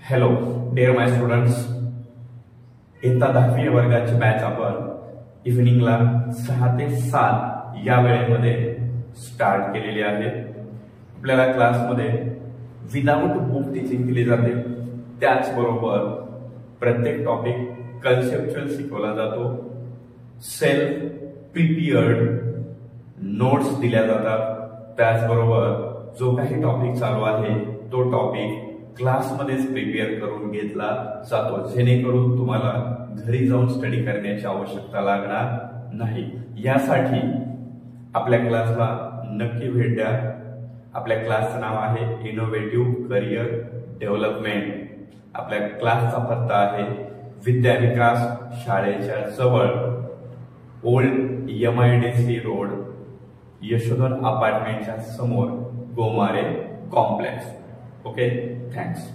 Hello dear माय students, इयत्ता 10वी वर्गाची बॅच आपण इव्हिनिंगला 6 ते 7 या वेळेमध्ये स्टार्ट केलेली आहे। आपल्याला क्लासमध्ये विदाउट बुक टीचिंग केली जाते, त्याचबरोबर प्रत्येक टॉपिक कन्सेप्च्युअल शिकवला जातो, सेल्फ प्रिपेअर्ड नोट्स दिल्या जातात, त्याचबरोबर जो काही टॉपिक चालू आहे तो टॉपिक क्लासमध्येच प्रिपेअर करून घेतला जातो, जेणेकरून तुम्हाला घरी जाऊन स्टडी करण्याची आवश्यकता लागणार नाही। यासाठी आपल्या क्लासला नक्की भेट द्या। आपल्या क्लासचं नाव आहे इनोव्हेटिव्ह करिअर डेव्हलपमेंट। आपल्या क्लासचा पत्ता आहे विद्या विकास शाळेच्या जवळ, ओल्ड MIDC रोड, यशोधर अपार्टमेंटच्या समोर, गोमारे कॉम्प्लेक्स। Okay, thanks.